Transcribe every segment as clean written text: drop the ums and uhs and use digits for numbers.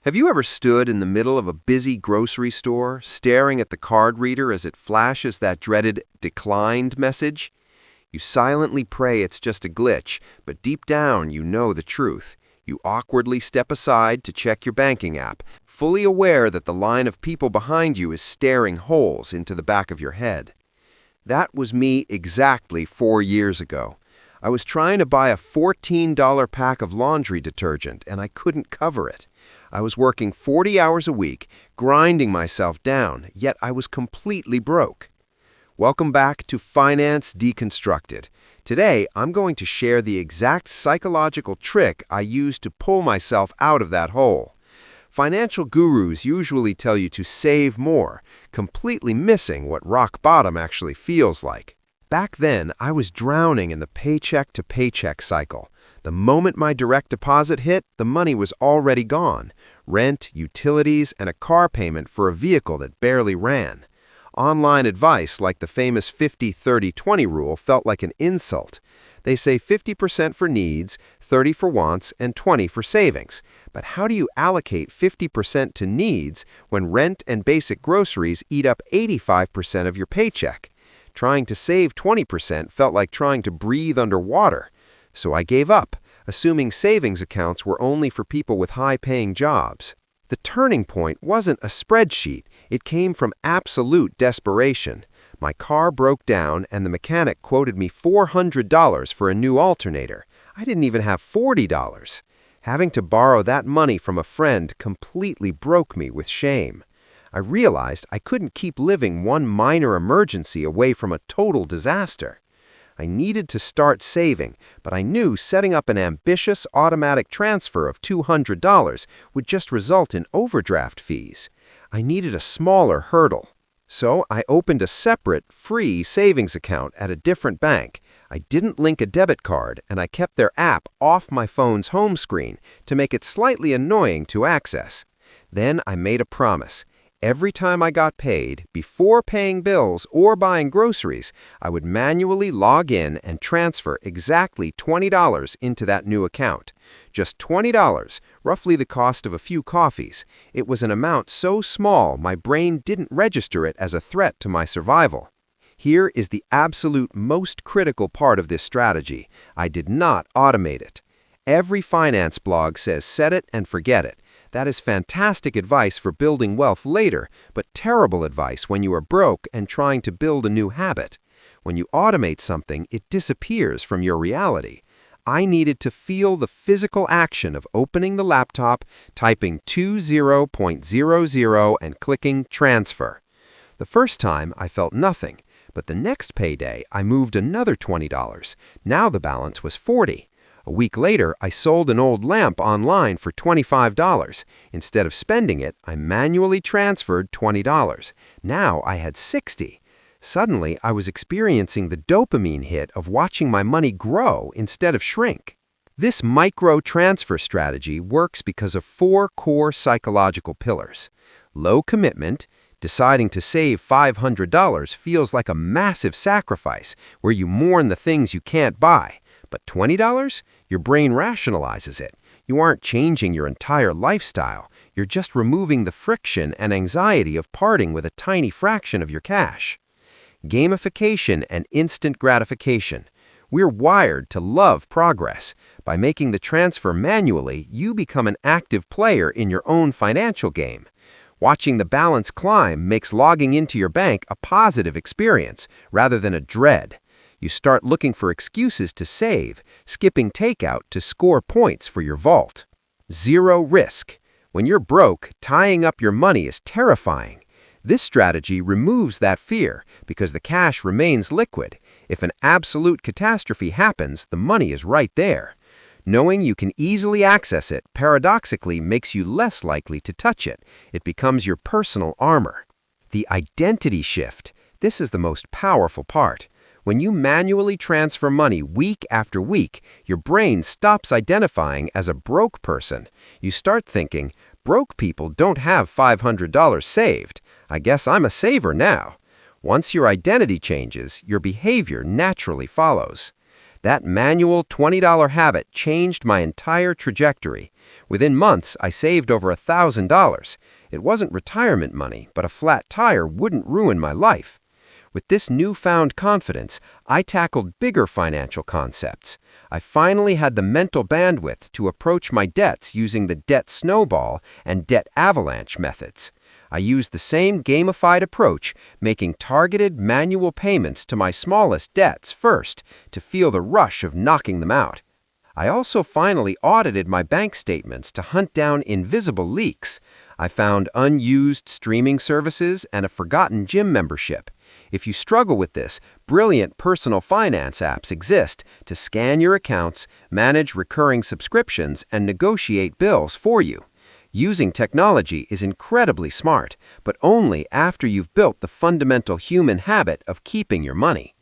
Have you ever stood in the middle of a busy grocery store, staring at the card reader as it flashes that dreaded declined message? You silently pray it's just a glitch, but deep down you know the truth. You awkwardly step aside to check your banking app, fully aware that the line of people behind you is staring holes into the back of your head. That was me exactly 4 years ago. I was trying to buy a $14 pack of laundry detergent, and I couldn't cover it. I was working 40 hours a week, grinding myself down, yet I was completely broke. Welcome back to Finance Deconstructed. Today, I'm going to share the exact psychological trick I used to pull myself out of that hole. Financial gurus usually tell you to save more, completely missing what rock bottom actually feels like. Back then, I was drowning in the paycheck-to-paycheck cycle. The moment my direct deposit hit, the money was already gone. Rent, utilities, and a car payment for a vehicle that barely ran. Online advice like the famous 50-30-20 rule felt like an insult. They say 50% for needs, 30% for wants, and 20% for savings. But how do you allocate 50% to needs when rent and basic groceries eat up 85% of your paycheck? Trying to save 20% felt like trying to breathe underwater. So I gave up, assuming savings accounts were only for people with high-paying jobs. The turning point wasn't a spreadsheet. It came from absolute desperation. My car broke down and the mechanic quoted me $400 for a new alternator. I didn't even have $40. Having to borrow that money from a friend completely broke me with shame. I realized I couldn't keep living one minor emergency away from a total disaster. I needed to start saving, but I knew setting up an ambitious automatic transfer of $200 would just result in overdraft fees. I needed a smaller hurdle. So I opened a separate, free savings account at a different bank. I didn't link a debit card, and I kept their app off my phone's home screen to make it slightly annoying to access. Then I made a promise. Every time I got paid, before paying bills or buying groceries, I would manually log in and transfer exactly $20 into that new account. Just $20, roughly the cost of a few coffees. It was an amount so small my brain didn't register it as a threat to my survival. Here is the absolute most critical part of this strategy. I did not automate it. Every finance blog says set it and forget it. That is fantastic advice for building wealth later, but terrible advice when you are broke and trying to build a new habit. When you automate something, it disappears from your reality. I needed to feel the physical action of opening the laptop, typing 20.00 and clicking transfer. The first time, I felt nothing, but the next payday, I moved another $20. Now the balance was $40. A week later, I sold an old lamp online for $25. Instead of spending it, I manually transferred $20. Now I had $60. Suddenly, I was experiencing the dopamine hit of watching my money grow instead of shrink. This micro-transfer strategy works because of 4 core psychological pillars. Low commitment. Deciding to save $500 feels like a massive sacrifice where you mourn the things you can't buy. But $20? Your brain rationalizes it. You aren't changing your entire lifestyle. You're just removing the friction and anxiety of parting with a tiny fraction of your cash. Gamification and instant gratification. We're wired to love progress. By making the transfer manually, you become an active player in your own financial game. Watching the balance climb makes logging into your bank a positive experience rather than a dread. You start looking for excuses to save, skipping takeout to score points for your vault. Zero risk. When you're broke, tying up your money is terrifying. This strategy removes that fear because the cash remains liquid. If an absolute catastrophe happens, the money is right there. Knowing you can easily access it paradoxically makes you less likely to touch it. It becomes your personal armor. The identity shift. This is the most powerful part. When you manually transfer money week after week, your brain stops identifying as a broke person. You start thinking, broke people don't have $500 saved. I guess I'm a saver now. Once your identity changes, your behavior naturally follows. That manual $20 habit changed my entire trajectory. Within months, I saved over $1,000. It wasn't retirement money, but a flat tire wouldn't ruin my life. With this newfound confidence, I tackled bigger financial concepts. I finally had the mental bandwidth to approach my debts using the debt snowball and debt avalanche methods. I used the same gamified approach, making targeted manual payments to my smallest debts first to feel the rush of knocking them out. I also finally audited my bank statements to hunt down invisible leaks. I found unused streaming services and a forgotten gym membership. If you struggle with this, brilliant personal finance apps exist to scan your accounts, manage recurring subscriptions, and negotiate bills for you. Using technology is incredibly smart, but only after you've built the fundamental human habit of keeping your money.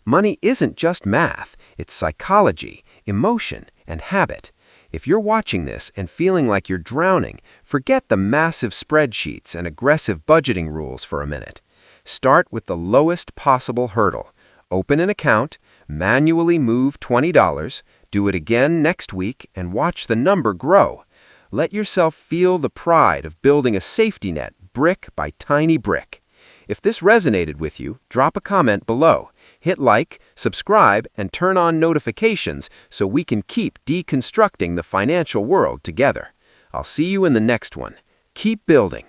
Money isn't just math, it's psychology, emotion, and habit. If you're watching this and feeling like you're drowning, forget the massive spreadsheets and aggressive budgeting rules for a minute. Start with the lowest possible hurdle. Open an account, manually move $20, do it again next week, and watch the number grow. Let yourself feel the pride of building a safety net brick by tiny brick. If this resonated with you, drop a comment below. Hit like, subscribe, and turn on notifications so we can keep deconstructing the financial world together. I'll see you in the next one. Keep building.